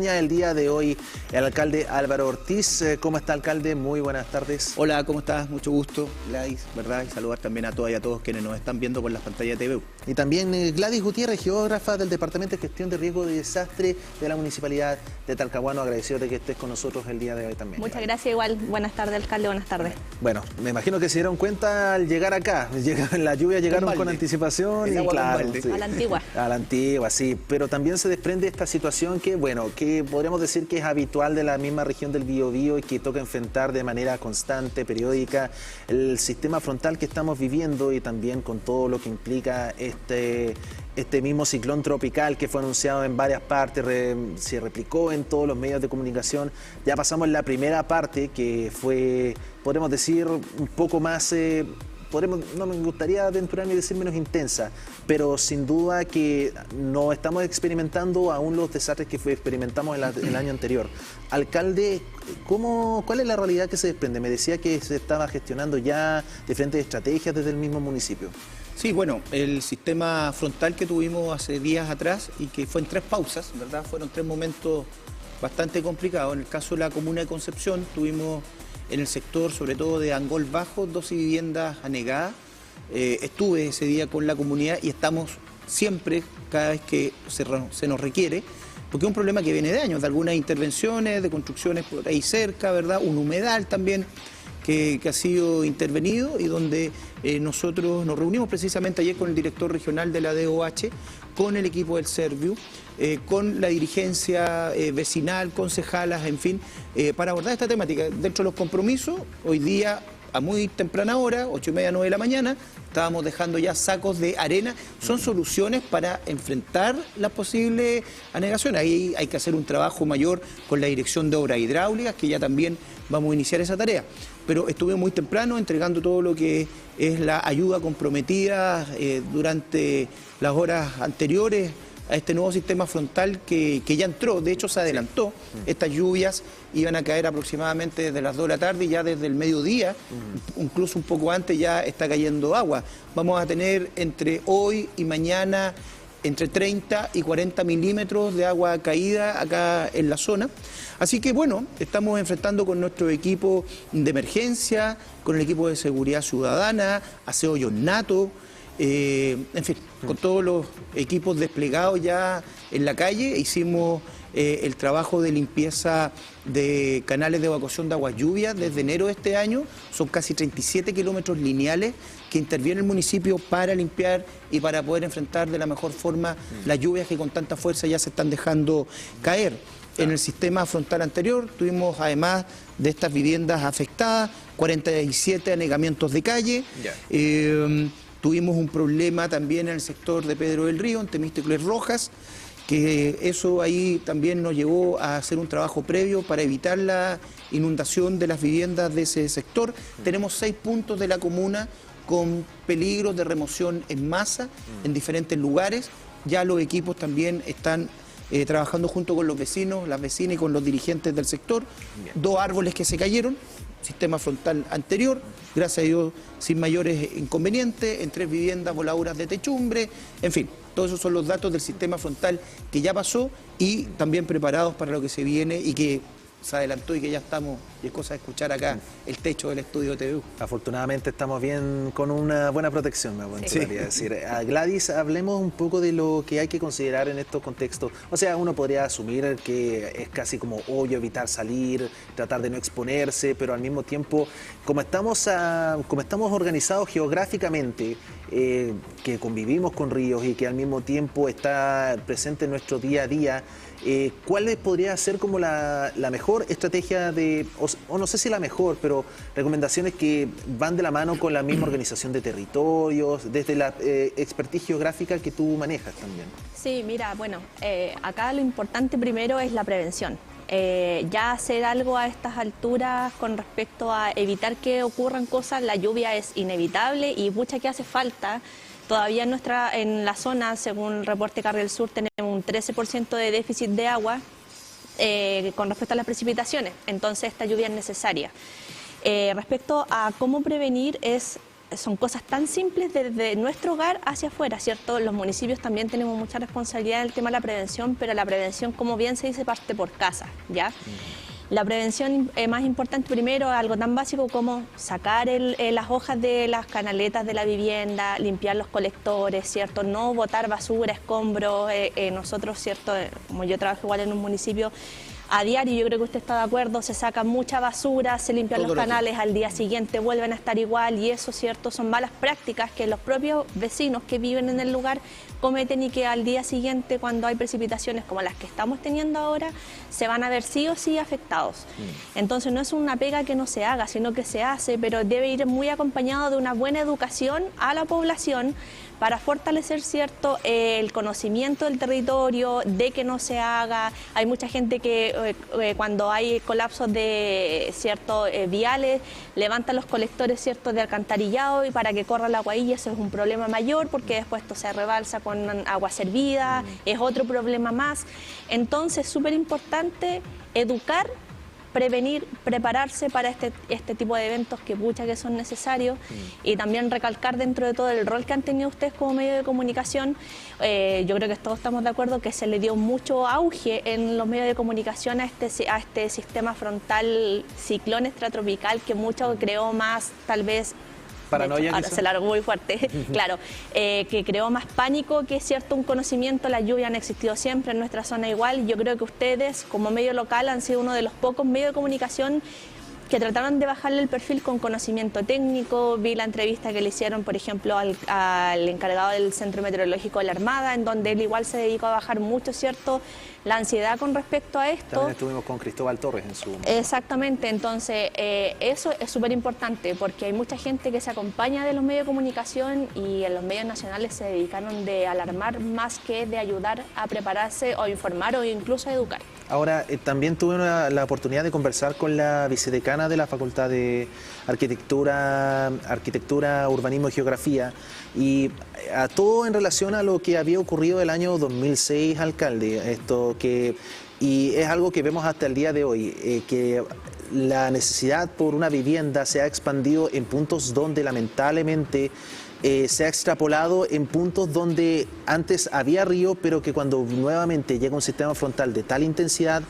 El día de hoy el alcalde Álvaro Ortiz. ¿Cómo está, alcalde? Muy buenas tardes. Hola, ¿cómo estás? Mucho gusto, Gladys, ¿verdad? Y saludar también a todas y a todos quienes nos están viendo por las pantallas de TVU. Y también Gladys Gutiérrez, geógrafa del Departamento de Gestión de Riesgo de Desastre de la Municipalidad de Talcahuano. Agradecido de que estés con nosotros el día de hoy también. Muchas gracias, igual. Buenas tardes, alcalde, buenas tardes. Bueno, me imagino que se dieron cuenta al llegar acá. La lluvia llegaron con anticipación. Y claro, sí. A la antigua. A la antigua, sí. Pero también se desprende esta situación que, bueno, que podríamos decir que es habitual de la misma región del Biobío y que toca enfrentar de manera constante, periódica, el sistema frontal que estamos viviendo y también con todo lo que implica este mismo ciclón tropical que fue anunciado en varias partes, se replicó en todos los medios de comunicación. Ya pasamos la primera parte que fue, podemos decir, un poco más... no me gustaría aventurarme y decir menos intensa, pero sin duda que no estamos experimentando aún los desastres que experimentamos el año anterior. Alcalde, ¿cuál es la realidad que se desprende? Me decía que se estaba gestionando ya diferentes estrategias desde el mismo municipio. Sí, bueno, el sistema frontal que tuvimos hace días atrás y que fue en 3 pausas, ¿verdad? Fueron 3 momentos bastante complicados. En el caso de la comuna de Concepción tuvimos en el sector, sobre todo de Angol Bajo, 12 viviendas anegadas. Estuve ese día con la comunidad y estamos siempre, cada vez que se nos requiere, porque es un problema que viene de años, de algunas intervenciones, de construcciones por ahí cerca, ¿verdad? Un humedal también que ha sido intervenido y donde nosotros nos reunimos precisamente ayer con el director regional de la DOH, con el equipo del Serviu, con la dirigencia vecinal, concejalas, en fin, para abordar esta temática. Dentro de los compromisos, hoy día a muy temprana hora, 8:30, 9 de la mañana, estábamos dejando ya sacos de arena. Son soluciones para enfrentar las posibles anegaciones. Ahí hay que hacer un trabajo mayor con la Dirección de Obras Hidráulicas, que ya también vamos a iniciar esa tarea. Pero estuve muy temprano entregando todo lo que es la ayuda comprometida durante las horas anteriores a este nuevo sistema frontal que ya entró, de hecho se adelantó. Estas lluvias iban a caer aproximadamente desde las 2 de la tarde y ya desde el mediodía, incluso un poco antes ya está cayendo agua. Vamos a tener entre hoy y mañana entre 30 y 40 milímetros de agua caída acá en la zona. Así que bueno, estamos enfrentando con nuestro equipo de emergencia, con el equipo de seguridad ciudadana, Aseo Nato, en fin, con todos los equipos desplegados ya en la calle. Hicimos el trabajo de limpieza de canales de evacuación de aguas lluvias desde enero de este año. Son casi 37 kilómetros lineales que interviene el municipio para limpiar y para poder enfrentar de la mejor forma las lluvias que con tanta fuerza ya se están dejando caer. En el sistema frontal anterior tuvimos, además de estas viviendas afectadas, 47 anegamientos de calle. Tuvimos un problema también en el sector de Pedro del Río, en Temístocles Rojas, que eso ahí también nos llevó a hacer un trabajo previo para evitar la inundación de las viviendas de ese sector. Tenemos 6 puntos de la comuna con peligros de remoción en masa en diferentes lugares. Ya los equipos también están trabajando junto con los vecinos, las vecinas y con los dirigentes del sector. 2 árboles que se cayeron, sistema frontal anterior, gracias a Dios sin mayores inconvenientes, en 3 viviendas voladuras de techumbre, en fin, todos esos son los datos del sistema frontal que ya pasó y también preparados para lo que se viene y que se adelantó y que ya estamos, y es cosa de escuchar acá el techo del estudio TVU. Afortunadamente estamos bien con una buena protección, me gustaría decir. Gladys, hablemos un poco de lo que hay que considerar en estos contextos. O sea, uno podría asumir que es casi como obvio evitar salir, tratar de no exponerse, pero al mismo tiempo, como estamos organizados geográficamente, que convivimos con ríos y que al mismo tiempo está presente en nuestro día a día, ¿cuál podría ser como la mejor estrategia o no sé si la mejor, pero recomendaciones que van de la mano con la misma organización de territorios, desde la expertise geográfica que tú manejas también? Sí, mira, bueno, acá lo importante primero es la prevención. Ya hacer algo a estas alturas con respecto a evitar que ocurran cosas, la lluvia es inevitable y mucha que hace falta. Todavía en la zona, según el reporte Carriel Sur, tenemos un 13% de déficit de agua con respecto a las precipitaciones, entonces esta lluvia es necesaria. Respecto a cómo prevenir es son cosas tan simples desde nuestro hogar hacia afuera, ¿cierto? Los municipios también tenemos mucha responsabilidad en el tema de la prevención, pero la prevención, como bien se dice, parte por casa, ¿ya? La prevención más importante primero, algo tan básico como sacar las hojas de las canaletas de la vivienda, limpiar los colectores, ¿cierto? No botar basura, escombros. Nosotros, ¿cierto? Como yo trabajo igual en un municipio, a diario, yo creo que usted está de acuerdo, se saca mucha basura, se limpian los canales, al día siguiente vuelven a estar igual, y eso, ¿cierto? Son malas prácticas que los propios vecinos que viven en el lugar cometen, y que al día siguiente, cuando hay precipitaciones como las que estamos teniendo ahora, se van a ver sí o sí afectados. Entonces no es una pega que no se haga, sino que se hace, pero debe ir muy acompañado de una buena educación a la población para fortalecer, ¿cierto?, el conocimiento del territorio, de que no se haga. Hay mucha gente que cuando hay colapsos de viales, levantan los colectores, ¿cierto?, de alcantarillado, y para que corra el agua ahí, eso es un problema mayor, porque después esto se rebalsa con agua servida, es otro problema más. Entonces, súper importante educar, prevenir, prepararse para este tipo de eventos que son necesarios, y también recalcar dentro de todo el rol que han tenido ustedes como medio de comunicación. Yo creo que todos estamos de acuerdo que se le dio mucho auge en los medios de comunicación a este sistema frontal ciclón extratropical, que mucho creó más, tal vez, paranoia, ahora se largó muy fuerte, claro, que creó más pánico que un conocimiento. Las lluvias han existido siempre en nuestra zona igual. Yo creo que ustedes, como medio local, han sido uno de los pocos medios de comunicación que trataron de bajarle el perfil con conocimiento técnico. Vi la entrevista que le hicieron, por ejemplo, al encargado del Centro Meteorológico de la Armada, en donde él igual se dedicó a bajar mucho, ¿cierto?, la ansiedad con respecto a esto. También estuvimos con Cristóbal Torres en su... Exactamente, entonces eso es súper importante, porque hay mucha gente que se acompaña de los medios de comunicación, y en los medios nacionales se dedicaron de alarmar más que de ayudar a prepararse o informar o incluso a educar. Ahora, también tuve la oportunidad de conversar con la vicedecana de la Facultad de Arquitectura, Urbanismo y Geografía, y a todo en relación a lo que había ocurrido el año 2006, alcalde. Y es algo que vemos hasta el día de hoy, que la necesidad por una vivienda se ha expandido en puntos donde lamentablemente se ha extrapolado en puntos donde antes había río, pero que cuando nuevamente llega un sistema frontal de tal intensidad,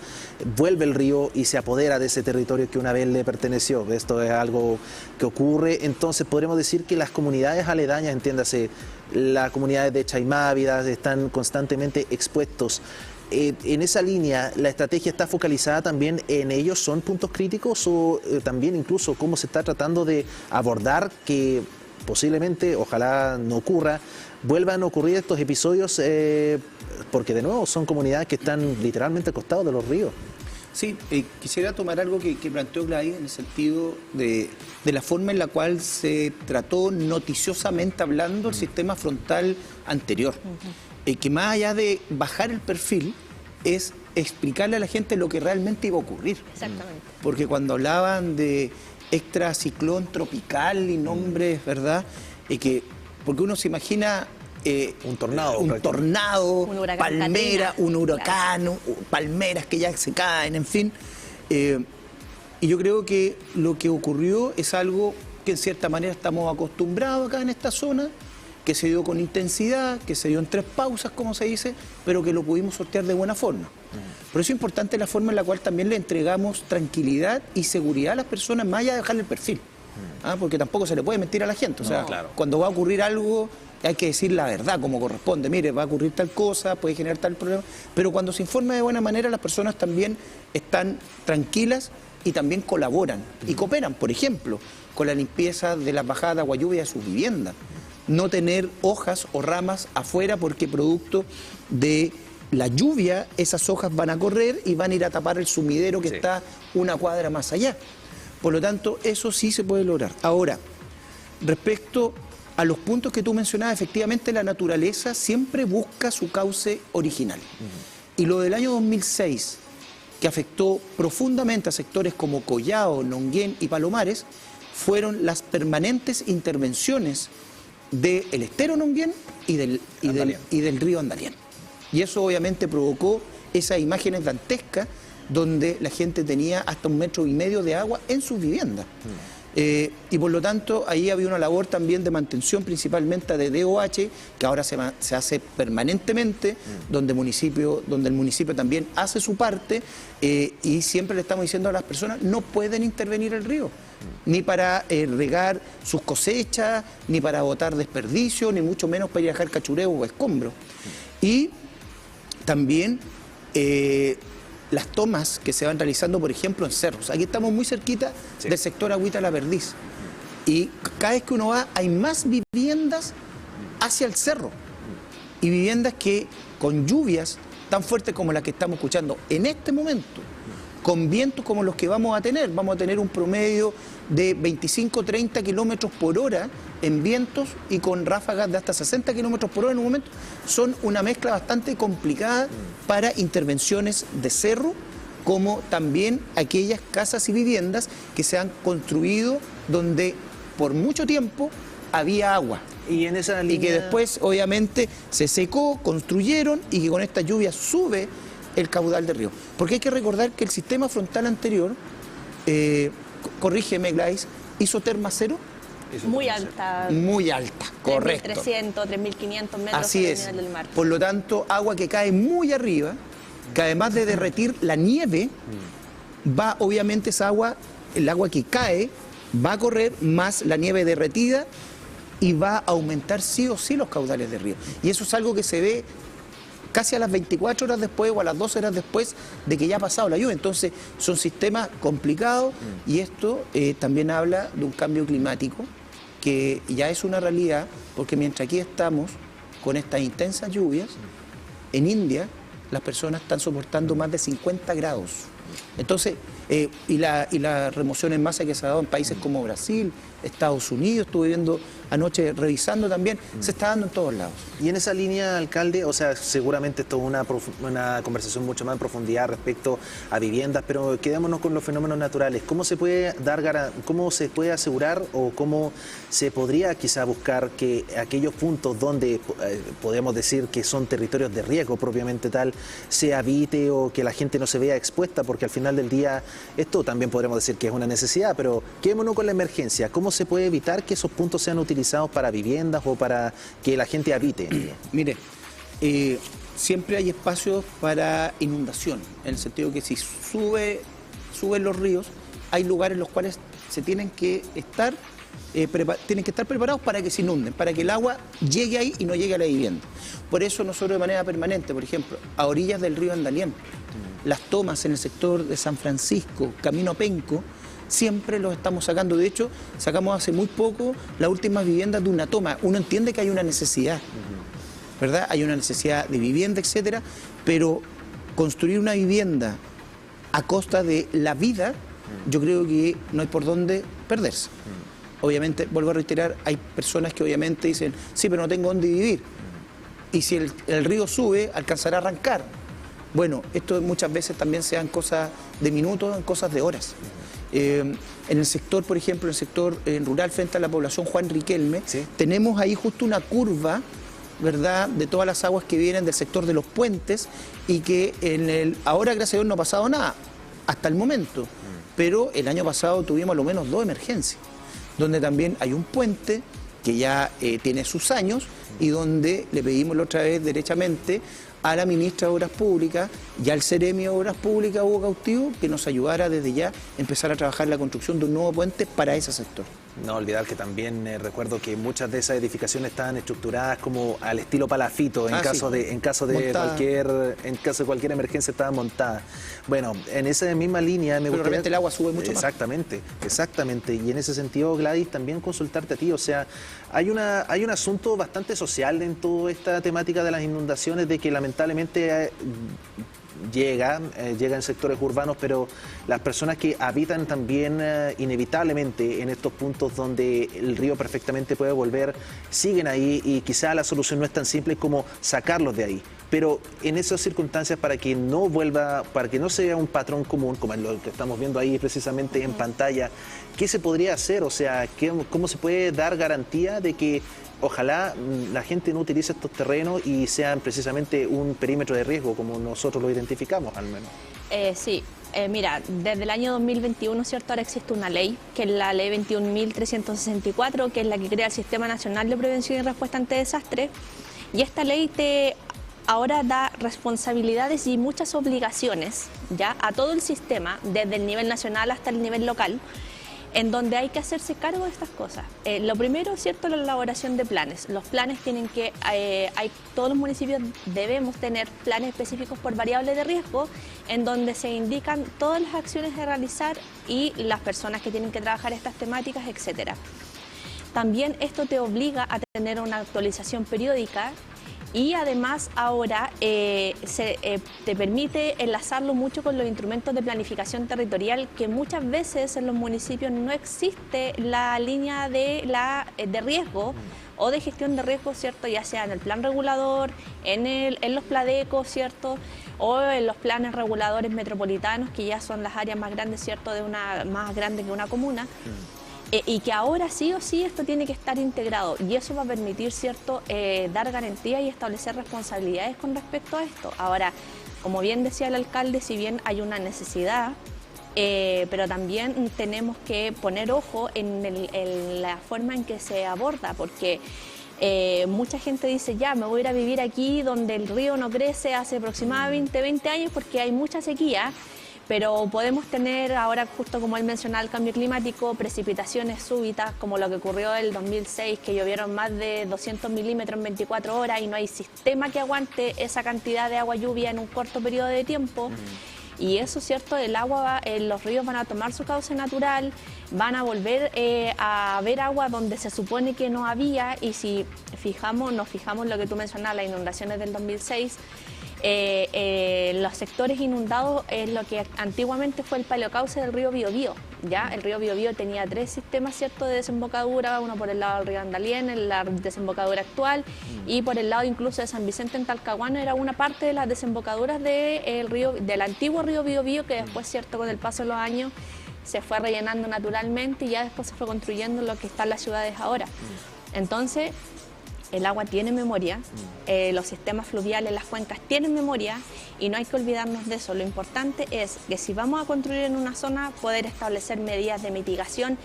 vuelve el río y se apodera de ese territorio que una vez le perteneció. Esto es algo que ocurre. Entonces podremos decir que las comunidades aledañas, entiéndase, las comunidades de Chaimávidas, están constantemente expuestos. En esa línea, ¿la estrategia está focalizada también en ellos? ¿Son puntos críticos? O también incluso cómo se está tratando de abordar que posiblemente, ojalá no ocurra, vuelvan a ocurrir estos episodios, porque de nuevo son comunidades que están literalmente al costado de los ríos? Sí, quisiera tomar algo que planteó Gladys en el sentido de la forma en la cual se trató noticiosamente hablando el sistema frontal anterior. Que más allá de bajar el perfil, es explicarle a la gente lo que realmente iba a ocurrir. Exactamente. Porque cuando hablaban de extraciclón tropical y nombres, ¿verdad? Porque uno se imagina un tornado, un palmera, un huracán, claro, palmeras que ya se caen, en fin. Y yo creo que lo que ocurrió es algo que en cierta manera estamos acostumbrados acá en esta zona, que se dio con intensidad, que se dio en 3 pausas, como se dice, pero que lo pudimos sortear de buena forma. Por eso es importante la forma en la cual también le entregamos tranquilidad y seguridad a las personas, más allá de dejarle el perfil. Porque tampoco se le puede mentir a la gente. O sea, cuando va a ocurrir algo, hay que decir la verdad como corresponde. Mire, va a ocurrir tal cosa, puede generar tal problema. Pero cuando se informa de buena manera, las personas también están tranquilas y también colaboran y cooperan, por ejemplo, con la limpieza de las bajadas de agua lluvia de sus viviendas. No tener hojas o ramas afuera, porque producto de la lluvia esas hojas van a correr y van a ir a tapar el sumidero que está una cuadra más allá. Por lo tanto, eso sí se puede lograr. Ahora, respecto a los puntos que tú mencionabas, efectivamente la naturaleza siempre busca su cauce original. Y lo del año 2006, que afectó profundamente a sectores como Collao, Longuén y Palomares, fueron las permanentes intervenciones del estero Longuén y del río Andalién. Y eso obviamente provocó esas imágenes dantescas donde la gente tenía hasta 1,5 metros de agua en sus viviendas. Y por lo tanto, ahí había una labor también de mantención, principalmente de DOH, que ahora se hace permanentemente, donde el municipio también hace su parte, y siempre le estamos diciendo a las personas, no pueden intervenir el río, ni para regar sus cosechas, ni para botar desperdicio, ni mucho menos para ir a dejar cachureo o escombros. Y también las tomas que se van realizando, por ejemplo, en cerros. Aquí estamos muy cerquita del sector Agüita La Perdiz. Y cada vez que uno va, hay más viviendas hacia el cerro. Y viviendas que, con lluvias tan fuertes como las que estamos escuchando en este momento, con vientos como los que vamos a tener un promedio de 25-30 kilómetros por hora en vientos y con ráfagas de hasta 60 kilómetros por hora en un momento, son una mezcla bastante complicada para intervenciones de cerro, como también aquellas casas y viviendas que se han construido donde por mucho tiempo había agua. Y en esa línea... Y que después, obviamente, se secó, construyeron y que con esta lluvia sube el caudal del río. Porque hay que recordar que el sistema frontal anterior, corrígeme, Gladys, hizo terma cero. Muy alta. Muy alta, correcto. 3.300, 3.500 metros Así sobre el es. nivel del mar. Por lo tanto, agua que cae muy arriba, que además de derretir la nieve, va obviamente esa agua, el agua que cae, va a correr más la nieve derretida y va a aumentar sí o sí los caudales del río. Y eso es algo que se ve casi a las 24 horas después o a las 12 horas después de que ya ha pasado la lluvia. Entonces son sistemas complicados y esto también habla de un cambio climático que ya es una realidad, porque mientras aquí estamos con estas intensas lluvias, en India las personas están soportando más de 50 grados. Entonces, y la remoción en masa que se ha dado en países como Brasil, Estados Unidos, estuve viendo anoche, revisando también, se está dando en todos lados. Y en esa línea, alcalde, o sea, seguramente esto es una conversación mucho más en profundidad respecto a viviendas, pero quedémonos con los fenómenos naturales. ¿Cómo se puede cómo se puede asegurar o cómo se podría quizá buscar que aquellos puntos donde podemos decir que son territorios de riesgo propiamente tal, se habite o que la gente no se vea expuesta? Porque al final del día esto también podremos decir que es una necesidad, pero quedémonos con la emergencia. ¿Cómo se puede evitar que esos puntos sean utilizados para viviendas o para que la gente habite? Mire, siempre hay espacios para inundación, en el sentido que si suben los ríos, hay lugares en los cuales se tienen que estar preparados para que se inunden, para que el agua llegue ahí y no llegue a la vivienda. Por eso nosotros de manera permanente, por ejemplo, a orillas del río Andalién, las tomas en el sector de San Francisco, Camino Penco, siempre los estamos sacando. De hecho, sacamos hace muy poco las últimas viviendas de una toma. Uno entiende que hay una necesidad, ¿verdad? Hay una necesidad de vivienda, etcétera, pero construir una vivienda a costa de la vida, yo creo que no hay por dónde perderse. Obviamente, vuelvo a reiterar, hay personas que obviamente dicen, sí, pero no tengo dónde vivir. Y si el río sube, alcanzará a arrancar. Bueno, esto muchas veces también sean cosas de minutos, en cosas de horas. En el sector, por ejemplo, en el sector rural frente a la población Juan Riquelme, ¿sí?, tenemos ahí justo una curva, ¿verdad?, de todas las aguas que vienen del sector de los puentes y que ahora, gracias a Dios, no ha pasado nada hasta el momento. Pero el año pasado tuvimos a lo menos 2 emergencias, donde también hay un puente que ya tiene sus años y donde le pedimos la otra vez derechamente a la ministra de Obras Públicas y al Seremi de Obras Públicas, Hugo Cautivo, que nos ayudara desde ya a empezar a trabajar la construcción de un nuevo puente para ese sector. No olvidar que también recuerdo que muchas de esas edificaciones estaban estructuradas como al estilo palafito, en caso de cualquier emergencia estaban montadas. Bueno, en esa misma línea me gustaría... Realmente el agua sube mucho más. Exactamente. Y en ese sentido, Gladys, también consultarte a ti. O sea, hay un asunto bastante social en toda esta temática de las inundaciones, de que lamentablemente llega en sectores urbanos, pero las personas que habitan también inevitablemente en estos puntos donde el río perfectamente puede volver, siguen ahí, y quizá la solución no es tan simple como sacarlos de ahí. Pero en esas circunstancias, para que no sea un patrón común, como lo que estamos viendo ahí precisamente en pantalla, ¿qué se podría hacer? O sea, ¿cómo se puede dar garantía de que ojalá la gente no utilice estos terrenos y sean precisamente un perímetro de riesgo, como nosotros lo identificamos al menos? Sí, Mira, desde el año 2021, ¿cierto? Ahora existe una ley, que es la ley 21.364, que es la que crea el Sistema Nacional de Prevención y Respuesta ante Desastres. Y esta ley ahora da responsabilidades y muchas obligaciones ya a todo el sistema, desde el nivel nacional hasta el nivel local, en donde hay que hacerse cargo de estas cosas. Lo primero, ¿cierto?, la elaboración de planes. Los planes tienen que, todos los municipios debemos tener planes específicos por variables de riesgo, en donde se indican todas las acciones a realizar y las personas que tienen que trabajar estas temáticas, etcétera. También esto te obliga a tener una actualización periódica. Y además ahora te permite enlazarlo mucho con los instrumentos de planificación territorial, que muchas veces en los municipios no existe la línea de riesgo o de gestión de riesgo, ¿cierto? Ya sea en el plan regulador, en los pladecos, ¿cierto? O en los planes reguladores metropolitanos, que ya son las áreas más grandes, ¿cierto? Más grandes que una comuna. Y que ahora sí o sí esto tiene que estar integrado, y eso va a permitir, ¿cierto?, dar garantía y establecer responsabilidades con respecto a esto. Ahora, como bien decía el alcalde, si bien hay una necesidad, pero también tenemos que poner ojo en la forma en que se aborda, porque mucha gente dice, ya, me voy a ir a vivir aquí donde el río no crece hace aproximadamente 20 años porque hay mucha sequía. Pero podemos tener ahora, justo como él mencionaba, el cambio climático, precipitaciones súbitas, como lo que ocurrió en el 2006, que llovieron más de 200 milímetros en 24 horas y no hay sistema que aguante esa cantidad de agua lluvia en un corto periodo de tiempo. Y eso, ¿cierto? El agua, los ríos van a tomar su cauce natural, van a volver a haber agua donde se supone que no había, y si nos fijamos lo que tú mencionabas, las inundaciones del 2006, los sectores inundados es lo que antiguamente fue el paleocauce del río Biobío. ¿Ya? El río Biobío tenía 3 sistemas, ¿cierto?, de desembocadura, uno por el lado del río Andalién, en la desembocadura actual, y por el lado incluso de San Vicente en Talcahuano era una parte de las desembocaduras del antiguo río Biobío, que después, ¿cierto?, con el paso de los años se fue rellenando naturalmente y ya después se fue construyendo lo que están las ciudades ahora. Entonces, el agua tiene memoria, los sistemas fluviales, las cuencas tienen memoria, y no hay que olvidarnos de eso. Lo importante es que si vamos a construir en una zona, poder establecer medidas de mitigación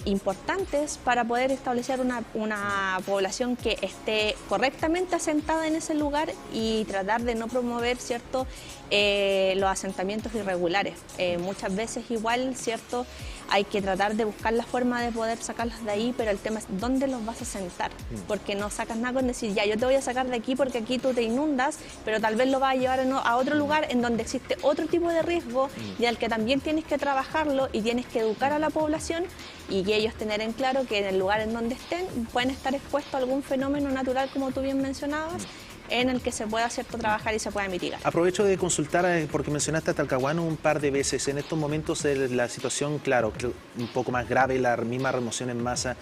importantes para poder establecer una población que esté correctamente asentada en ese lugar y tratar de no promover, ¿cierto?, los asentamientos irregulares. Muchas veces igual, ¿cierto?, hay que tratar de buscar la forma de poder sacarlos de ahí, pero el tema es dónde los vas a sentar, porque no sacas nada con decir, ya, yo te voy a sacar de aquí porque aquí tú te inundas, pero tal vez lo vas a llevar a otro lugar en donde existe otro tipo de riesgo y al que también tienes que trabajarlo y tienes que educar a la población y que ellos tener en claro que en el lugar en donde estén pueden estar expuestos a algún fenómeno natural, como tú bien mencionabas, en el que se pueda, ¿cierto?, trabajar y se pueda mitigar. Aprovecho de consultar, porque mencionaste a Talcahuano un par de veces. En estos momentos la situación, claro, un poco más grave, la misma remoción en masa.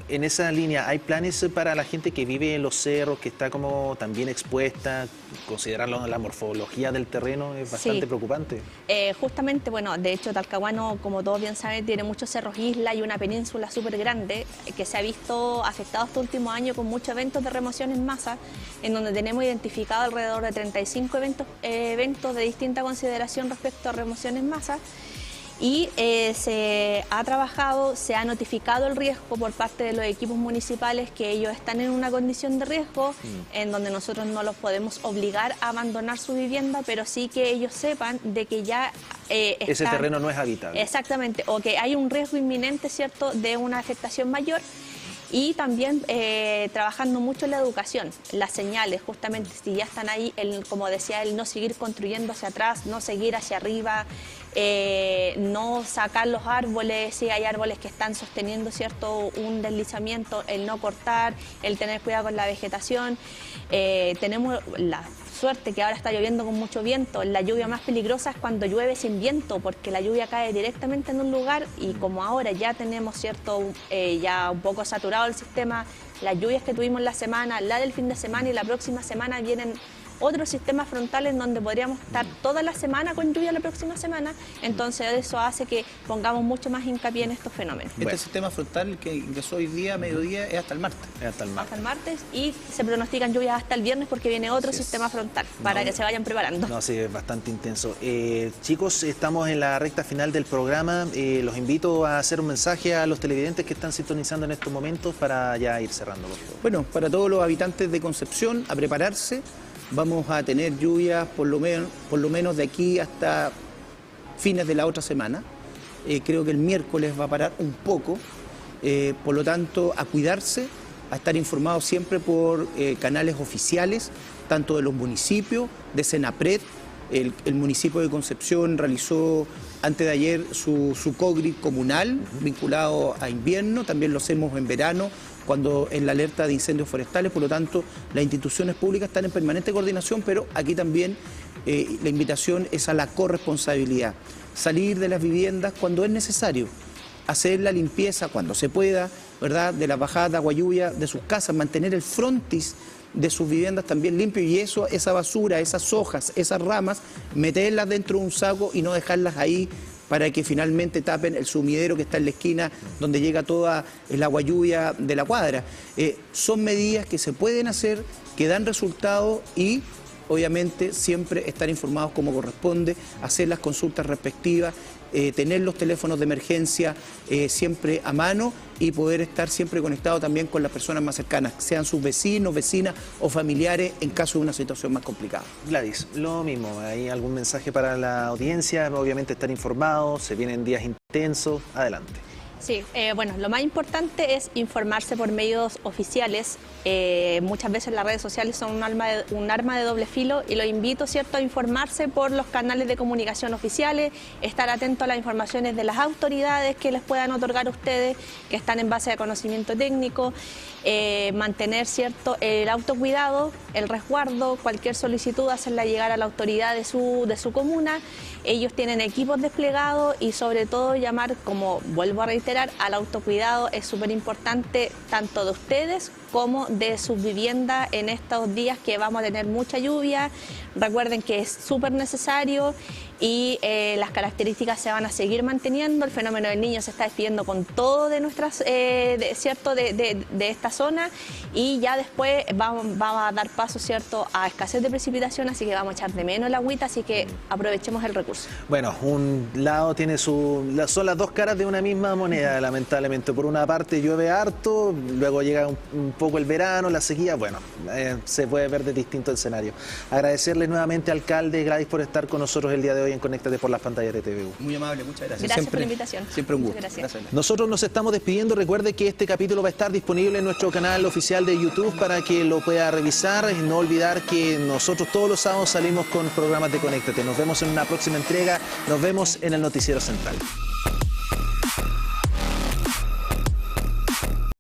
En esa línea, ¿hay planes para la gente que vive en los cerros, que está como también expuesta? Considerarlo la morfología del terreno es bastante preocupante. Justamente, bueno, de hecho Talcahuano, como todos bien saben, tiene muchos cerros isla y una península súper grande que se ha visto afectado este último año con muchos eventos de remoción en masa, en donde tenemos identificado alrededor de 35 eventos de distinta consideración respecto a remoción en masa. Y se ha trabajado, se ha notificado el riesgo por parte de los equipos municipales que ellos están en una condición de riesgo en donde nosotros no los podemos obligar a abandonar su vivienda, pero sí que ellos sepan de que ya ese terreno no es habitable. Exactamente, o que hay un riesgo inminente, ¿cierto?, de una afectación mayor. Y también trabajando mucho en la educación, las señales, justamente si ya están ahí, como decía él, no seguir construyendo hacia atrás, no seguir hacia arriba, no sacar los árboles, si hay árboles que están sosteniendo, ¿cierto?, un deslizamiento, el no cortar, el tener cuidado con la vegetación. Tenemos la suerte que ahora está lloviendo con mucho viento. La lluvia más peligrosa es cuando llueve sin viento, porque la lluvia cae directamente en un lugar y como ahora ya tenemos, ¿cierto?, ya un poco saturado el sistema, las lluvias que tuvimos la semana, la del fin de semana y la próxima semana vienen otro sistema frontal en donde podríamos estar toda la semana con lluvia la próxima semana, entonces eso hace que pongamos mucho más hincapié en estos fenómenos. Este sistema frontal que ingresó hoy día, mediodía, es hasta el martes. Hasta el martes. Hasta el martes, y se pronostican lluvias hasta el viernes porque viene otro sistema frontal para que se vayan preparando. No, sí, es bastante intenso. Chicos, estamos en la recta final del programa. Los invito a hacer un mensaje a los televidentes que están sintonizando en estos momentos para ya ir cerrando. Bueno, para todos los habitantes de Concepción, a prepararse. Vamos a tener lluvias por lo menos de aquí hasta fines de la otra semana. Creo que el miércoles va a parar un poco. Por lo tanto, a cuidarse, a estar informados siempre por canales oficiales, tanto de los municipios, de Senapred. El municipio de Concepción realizó antes de ayer su COGRI comunal vinculado a invierno, también lo hacemos en verano, cuando en la alerta de incendios forestales. Por lo tanto, las instituciones públicas están en permanente coordinación, pero aquí también la invitación es a la corresponsabilidad. Salir de las viviendas cuando es necesario, hacer la limpieza cuando se pueda, ¿verdad?, de las bajadas de agua lluvia de sus casas, mantener el frontis de sus viviendas también limpio, y esa basura, esas hojas, esas ramas, meterlas dentro de un saco y no dejarlas ahí para que finalmente tapen el sumidero que está en la esquina donde llega toda el agua lluvia de la cuadra. Son medidas que se pueden hacer, que dan resultados, y obviamente siempre estar informados como corresponde, hacer las consultas respectivas, tener los teléfonos de emergencia siempre a mano y poder estar siempre conectado también con las personas más cercanas, sean sus vecinos, vecinas o familiares en caso de una situación más complicada. Gladys, lo mismo, ¿hay algún mensaje para la audiencia? Obviamente estar informados, se vienen días intensos, adelante. Sí, bueno, lo más importante es informarse por medios oficiales. Muchas veces las redes sociales son un arma de doble filo, y lo invito, ¿cierto?, a informarse por los canales de comunicación oficiales, estar atento a las informaciones de las autoridades que les puedan otorgar a ustedes, que están en base de conocimiento técnico, mantener, ¿cierto?, el autocuidado, el resguardo, cualquier solicitud, hacerla llegar a la autoridad de su comuna. Ellos tienen equipos desplegados, y sobre todo llamar, como vuelvo a reiterar, al autocuidado. Es súper importante, tanto de ustedes como de sus viviendas en estos días que vamos a tener mucha lluvia. Recuerden que es súper necesario, y las características se van a seguir manteniendo. El fenómeno del Niño se está despidiendo con todo de nuestras, ¿cierto?, de esta zona, y ya después vamos a dar paso, ¿cierto?, a escasez de precipitación, así que vamos a echar de menos el agüita, así que aprovechemos el recurso. Bueno, un lado tiene son las dos caras de una misma moneda, lamentablemente. Por una parte llueve harto, luego llega un poco el verano, la sequía. Bueno, se puede ver de distintos escenarios. Agradecerle nuevamente, alcalde Gladys, por estar con nosotros el día de hoy en Conéctate por las pantallas de TVU. Muy amable, muchas gracias. Gracias por la invitación. Siempre un gusto. Gracias. Nosotros nos estamos despidiendo. Recuerde que este capítulo va a estar disponible en nuestro canal oficial de YouTube para que lo pueda revisar. No olvidar que nosotros todos los sábados salimos con programas de Conéctate. Nos vemos en una próxima entrega. Nos vemos en el Noticiero Central.